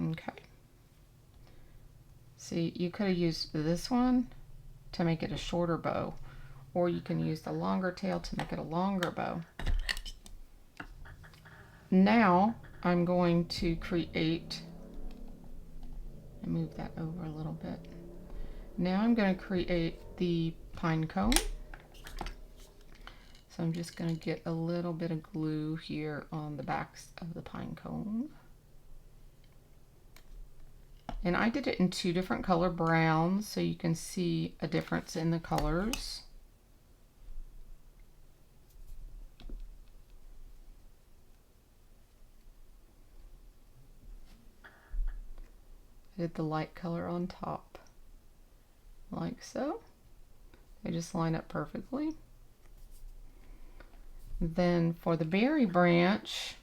Okay. See, you could have used this one to make it a shorter bow, or you can use the longer tail to make it a longer bow. Now I'm going to create, and move that over a little bit. Now I'm going to create the pine cone. So I'm just going to get a little bit of glue here on the backs of the pine cone. And I did it in two different color browns so you can see a difference in the colors. I did the light color on top, like so. They just line up perfectly. Then for the berry branch,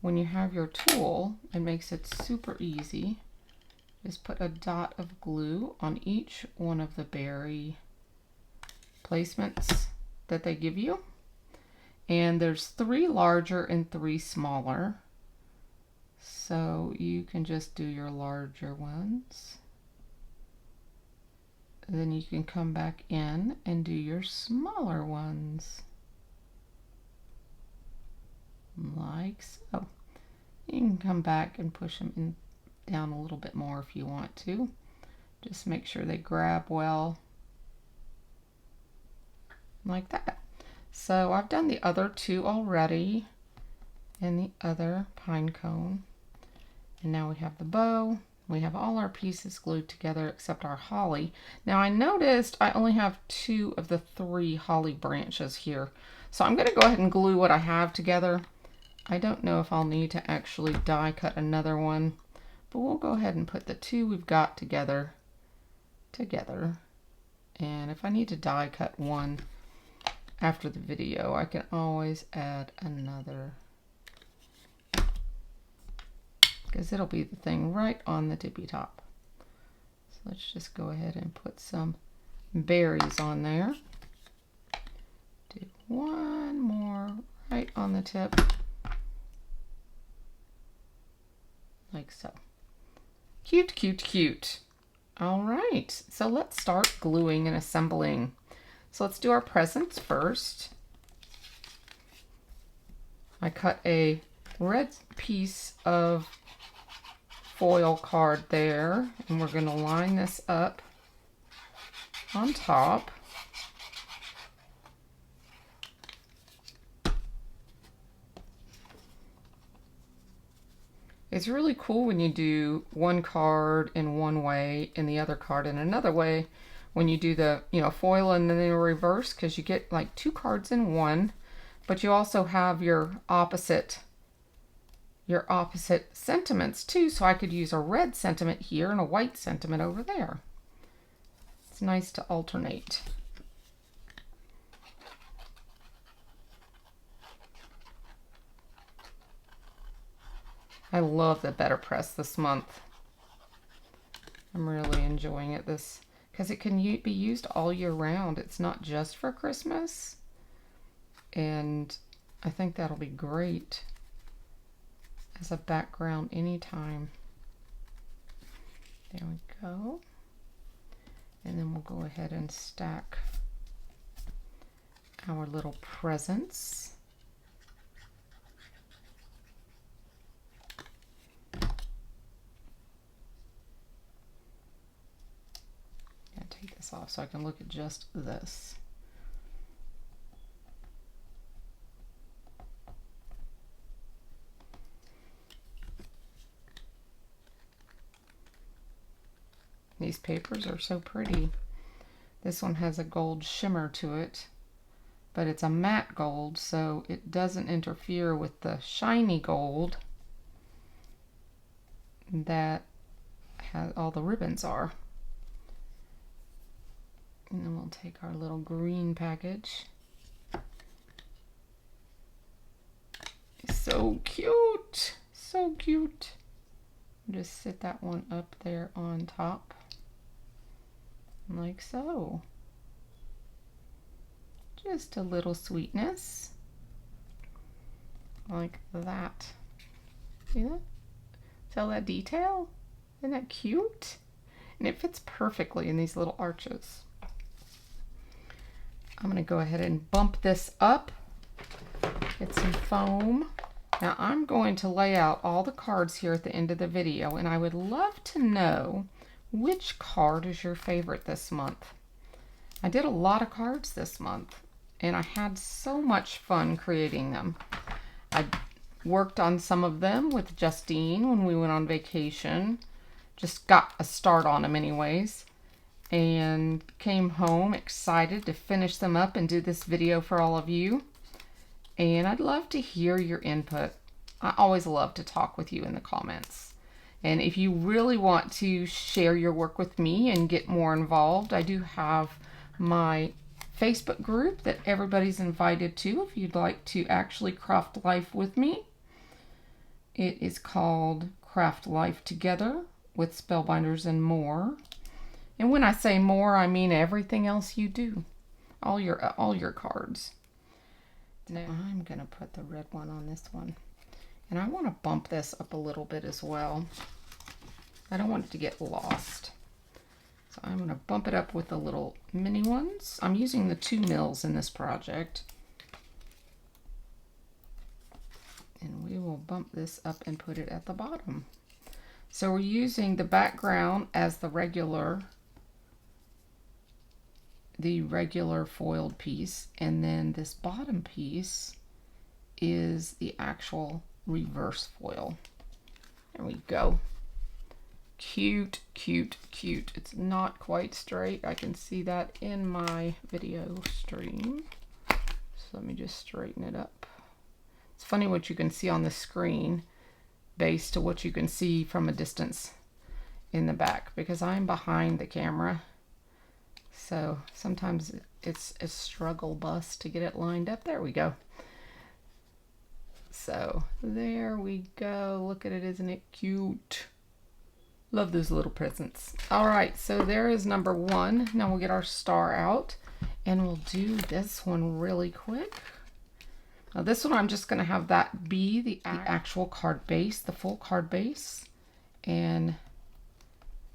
when you have your tool, it makes it super easy. Just put a dot of glue on each one of the berry placements that they give you. And there's 3 larger and 3 smaller. So you can just do your larger ones. And then you can come back in and do your smaller ones. Like so. You can come back and push them in, down a little bit more if you want to. Just make sure they grab well. Like that. So I've done the other 2 already. and the other pine cone. And now we have the bow. We have all our pieces glued together except our holly. Now I noticed I only have 2 of the 3 holly branches here. So I'm going to go ahead and glue what I have together. I don't know if I'll need to actually die cut another one, but we'll go ahead and put the 2 we've got together. And if I need to die cut one after the video, I can always add another, because it'll be the thing right on the tippy top. So let's just go ahead and put some berries on there. Do one more right on the tip, like so. Cute, cute, cute. All right, so let's start gluing and assembling. So let's do our presents first. I cut a red piece of foil card there, and we're going to line this up on top. It's really cool when you do one card in one way and the other card in another way when you do the, foil and then the reverse, because you get like 2 cards in one, but you also have your opposite sentiments too. So I could use a red sentiment here and a white sentiment over there. It's nice to alternate. I love the Better Press this month. I'm really enjoying it because it can be used all year round. It's not just for Christmas. And I think that'll be great as a background anytime. There we go. And then we'll go ahead and stack our little presents. Take this off so I can look at just this. These papers are so pretty. This one has a gold shimmer to it, but it's a matte gold, so it doesn't interfere with the shiny gold that all the ribbons are. And then we'll take our little green package. It's so cute, so cute. Just sit that one up there on top, like so. Just a little sweetness, like that. See that? See all that detail? Isn't that cute? And it fits perfectly in these little arches. I'm going to go ahead and bump this up, get some foam. Now I'm going to lay out all the cards here at the end of the video, and I would love to know which card is your favorite this month. I did a lot of cards this month, and I had so much fun creating them. I worked on some of them with Justine when we went on vacation. Just got a start on them anyways. And came home excited to finish them up and do this video for all of you. And I'd love to hear your input. I always love to talk with you in the comments. And if you really want to share your work with me and get more involved, I do have my Facebook group that everybody's invited to if you'd like to actually craft life with me. It is called Craft Life Together with Spellbinders and More. And when I say more, I mean everything else you do. All your cards. Now I'm going to put the red one on this one. And I want to bump this up a little bit as well. I don't want it to get lost. So I'm going to bump it up with the little mini ones. I'm using the 2 mils in this project. And we will bump this up and put it at the bottom. So we're using the background as the regular foiled piece, and then this bottom piece is the actual reverse foil. There we go. Cute, cute, cute. It's not quite straight. I can see that in my video stream. So let me just straighten it up. It's funny what you can see on the screen based to what you can see from a distance in the back, because I'm behind the camera. So sometimes it's a struggle bus to get it lined up. There we go. So there we go. Look at it, isn't it cute? Love those little presents. All right, so there is number one. Now we'll get our star out and we'll do this one really quick. Now this one, I'm just gonna have that be the actual card base, the full card base. And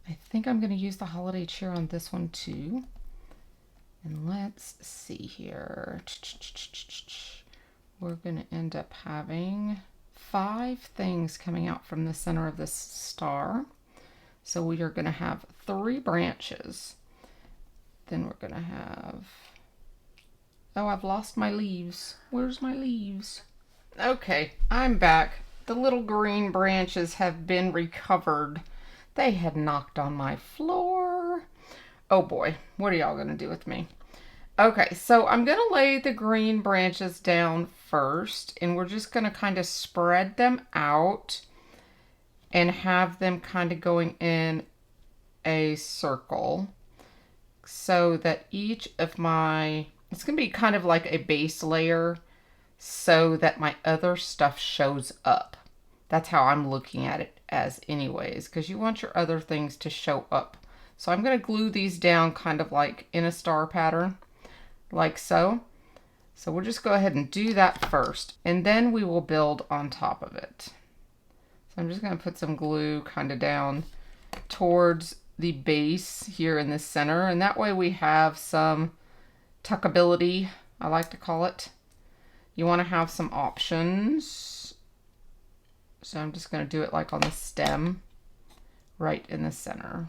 I think I'm gonna use the holiday cheer on this one too. And let's see here. We're gonna end up having 5 things coming out from the center of this star. So we are gonna have 3 branches. Then we're gonna have, oh, I've lost my leaves. Where's my leaves? Okay, I'm back. The little green branches have been recovered. They had knocked on my floor. Oh boy, what are y'all gonna do with me? Okay, so I'm gonna lay the green branches down first, and we're just gonna kind of spread them out and have them kind of going in a circle so that each of my, it's gonna be kind of like a base layer so that my other stuff shows up. That's how I'm looking at it as anyways, because you want your other things to show up. So I'm gonna glue these down kind of like in a star pattern, like so. So we'll just go ahead and do that first, and then we will build on top of it. So I'm just gonna put some glue kind of down towards the base here in the center, and that way we have some tuckability, I like to call it. You want to have some options. So I'm just going to do it like on the stem right in the center.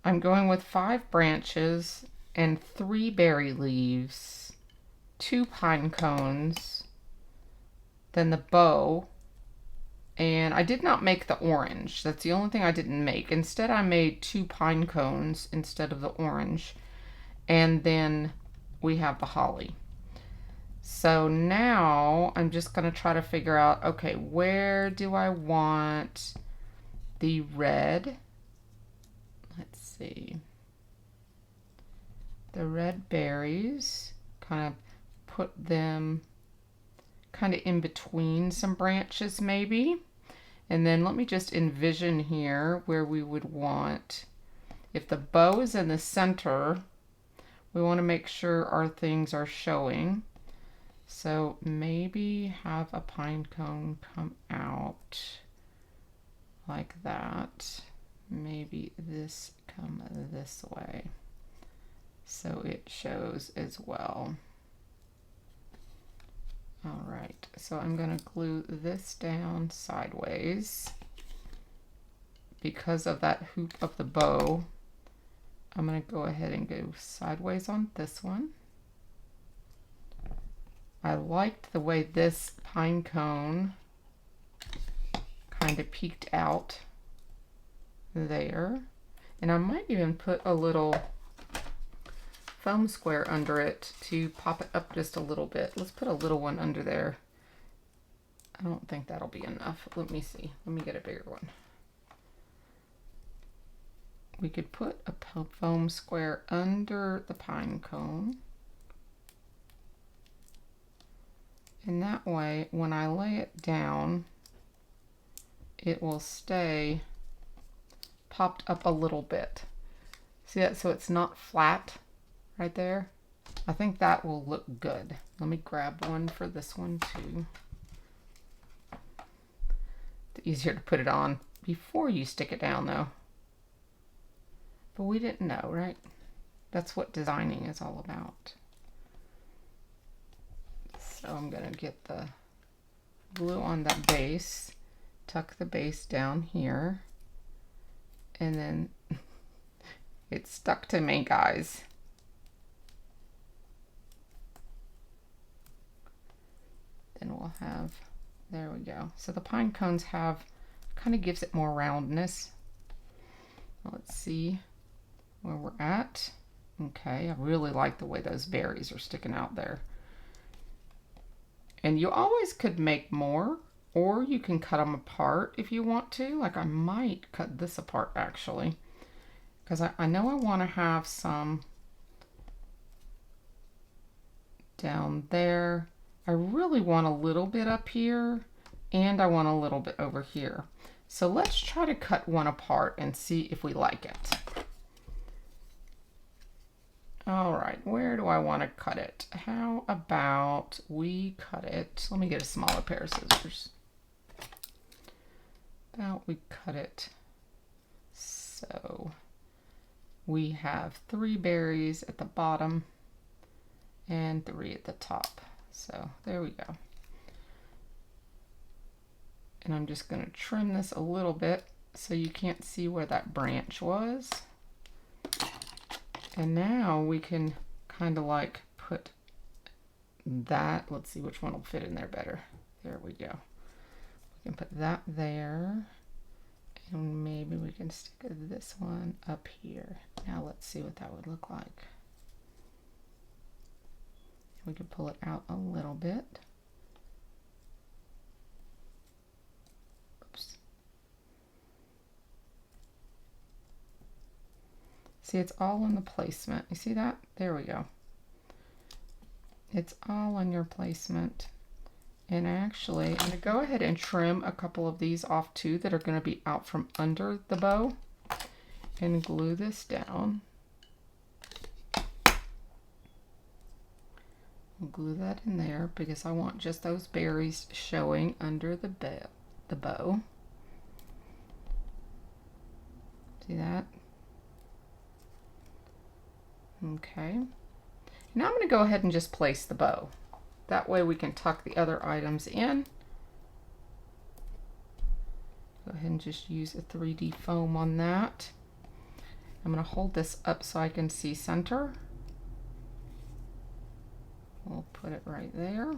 I'm going with 5 branches and 3 berry leaves, 2 pine cones, then the bow, and I did not make the orange. That's the only thing I didn't make. Instead, I made 2 pine cones instead of the orange, and then we have the holly. So now I'm just going to try to figure out, okay, where do I want the red? Let's see. The red berries, kind of put them kind of in between some branches maybe. And then let me just envision here where we would want, if the bow is in the center, we want to make sure our things are showing. So maybe have a pine cone come out like that. Maybe this come this way so it shows as well. All right, so I'm going to glue this down sideways. Because of that hoop of the bow, I'm going to go ahead and go sideways on this one. I liked the way this pine cone kind of peeked out there, and I might even put a little foam square under it to pop it up just a little bit. Let's put a little one under there. I don't think that'll be enough. Let me see. Let me get a bigger one. We could put a foam square under the pine cone, and that way when I lay it down it will stay popped up a little bit. See that? So it's not flat right there. I think that will look good. Let me grab one for this one too. It's easier to put it on before you stick it down though. But we didn't know, right? That's what designing is all about. So I'm going to get the glue on the base, tuck the base down here, and then it stuck to me, guys. Then we'll have, there we go. So the pine cones have, kind of gives it more roundness. Let's see where we're at. Okay, I really like the way those berries are sticking out there. And you always could make more, or you can cut them apart if you want to. Like I might cut this apart actually, because I know I want to have some down there. I really want a little bit up here, and I want a little bit over here. So let's try to cut one apart and see if we like it. All right, where do I want to cut it? How about we cut it? Let me get a smaller pair of scissors. How about we cut it so we have 3 berries at the bottom and 3 at the top. So there we go. And I'm just going to trim this a little bit so you can't see where that branch was. And now we can kind of like put that, let's see which one will fit in there better. There we go. We can put that there, and maybe we can stick this one up here. Now let's see what that would look like. We can pull it out a little bit. Oops. See, it's all in the placement. You see that? There we go. It's all in your placement. And actually, I'm going to go ahead and trim a couple of these off too that are going to be out from under the bow and glue this down. I'll glue that in there because I want just those berries showing under the bow. See that? Okay. Now I'm going to go ahead and just place the bow. That way we can tuck the other items in. Go ahead and just use a 3D foam on that. I'm going to hold this up so I can see center. We'll put it right there.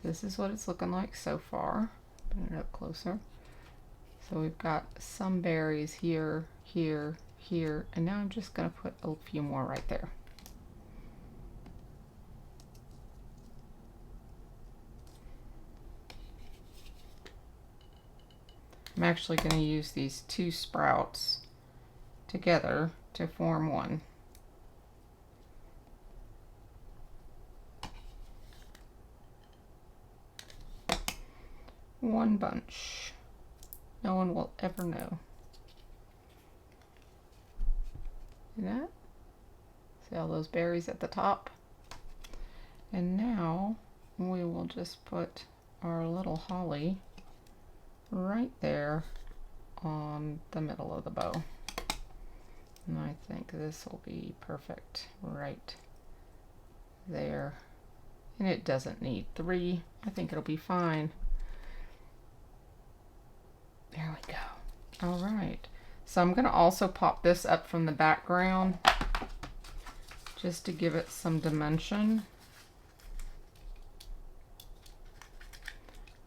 This is what it's looking like so far. Bring it up closer. So we've got some berries here, here, here, and now I'm just going to put a few more right there. I'm actually going to use these 2 sprouts together to form one. One bunch. No one will ever know. See that? See all those berries at the top? And now we will just put our little holly right there on the middle of the bow. And I think this will be perfect right there. And it doesn't need 3. I think it'll be fine. There we go. All right. So I'm going to also pop this up from the background just to give it some dimension.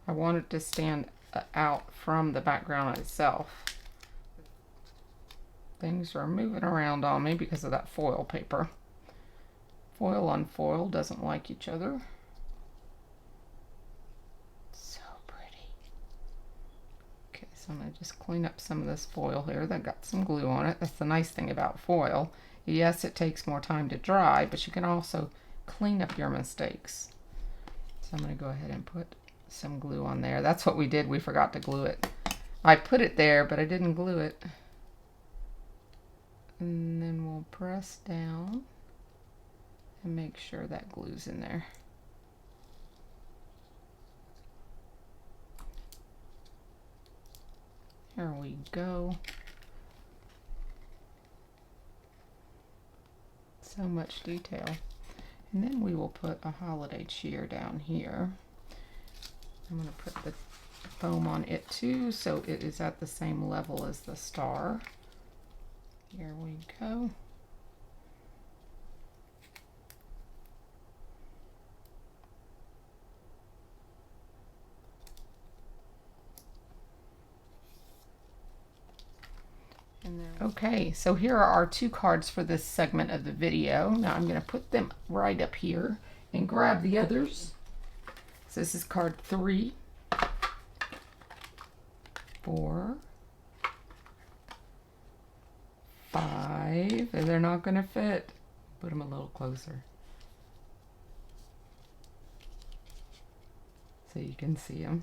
I want it to stand out from the background itself. Things are moving around on me because of that foil paper. Foil on foil doesn't like each other. So pretty. Okay, so I'm going to just clean up some of this foil here that got some glue on it. That's the nice thing about foil. Yes, it takes more time to dry, but you can also clean up your mistakes. So I'm going to go ahead and put some glue on there. That's what we did. We forgot to glue it. I put it there, but I didn't glue it. And then we'll press down and make sure that glue's in there. There we go. So much detail. And then we will put a holiday cheer down here. I'm going to put the foam on it too, so it is at the same level as the star. Here we go. Okay, so here are our 2 cards for this segment of the video. Now I'm going to put them right up here and grab the others. So this is card 3, 4, 5. They're not going to fit. Put them a little closer so you can see them.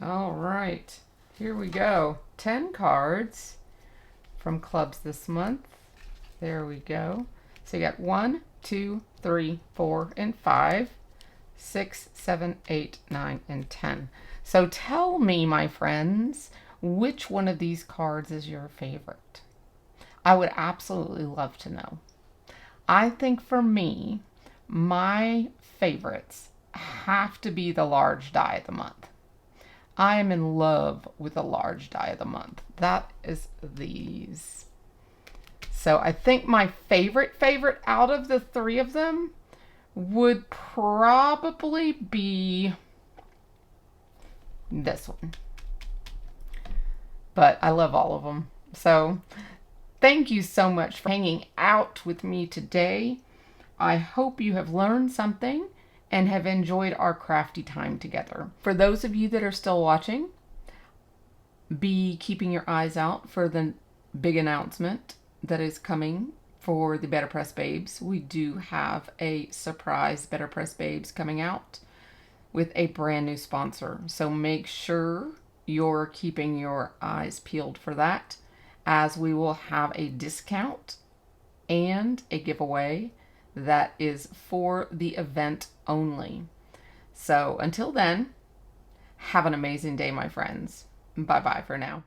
All right, here we go. 10 cards from clubs this month. There we go. So you got 1, 2, 3, 4, and 5, 6, 7, 8, 9, and 10. So tell me, my friends, which one of these cards is your favorite? I would absolutely love to know. I think for me, my favorites have to be the large die of the month. I am in love with a large die of the month. That is these. So I think my favorite out of the 3 of them would probably be this one. But I love all of them. So thank you so much for hanging out with me today. I hope you have learned something and have enjoyed our crafty time together. For those of you that are still watching, be keeping your eyes out for the big announcement that is coming for the Better Press Babes. We do have a surprise Better Press Babes coming out with a brand new sponsor. So make sure you're keeping your eyes peeled for that, as we will have a discount and a giveaway that is for the event only. So until then, have an amazing day, my friends. Bye-bye for now.